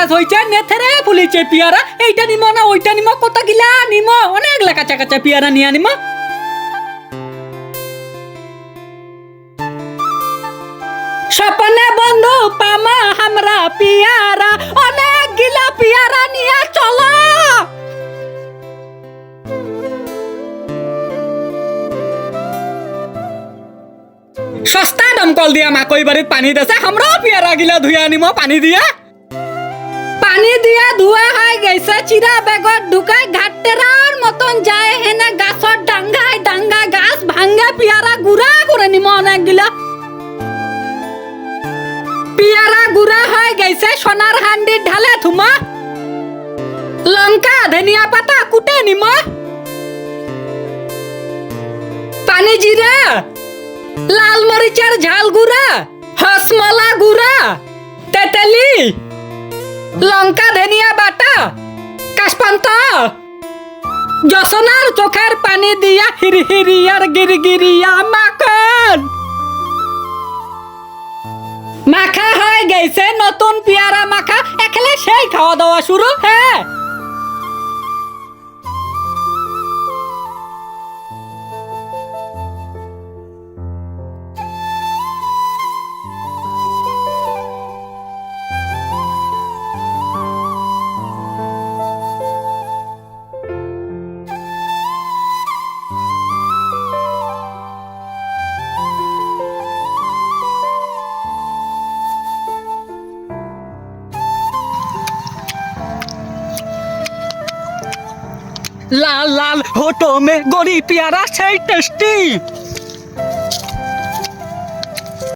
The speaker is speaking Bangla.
গাছ হইছে নেথেরে ফুলিছে পিয়ারা এইটা নিমো না ওইটা নিমো কত গিলা নিমো অনেক কাঁচা কাঁচা পিয়ারা নিয়ে নিমো স্বপ্নে বন্ধু পামা আমরা পিয়ারা অনেক গিলা পিয়ারা নিয়ে চলো সস্তা দমকল দিয়া মাকই বাড়িত পানি দেছে আমরাও পিয়ারা গিলা ধুই আনিম পানি দিয়া ধুয়া হয়ে গেছে চিরা বেগত ঢুকাই ঘাটেরার মতন যায় হেনে গাছর ডাঙ্গায় ডাঙ্গা গাছ ভাঙ্গে পিয়ারা গুড়া করে নিম অনেক গিলা পিয়ারা গুড়া হয়ে গেছে সোনার হান্ডির ঢালে থুমা লঙ্কা ধনিয়া পাতা কুটে নিম পানি জিরা লাল মরিচের ঝাল গুড়া হসমলা গুড়া তেতেলি লঙ্কা ধনিয়া বাটা কাশপান্তা যশনার চোখের পানি দিয়া হিরহিরিয়ার গিরগিরিয়া মাখন মাখা হয়ে গেছে নতুন পিয়ারা মাখা এখানে সেই খাওয়া দাওয়া শুরু হ্যাঁ लाल लाल होठों में गोरी प्यारा से टेस्टी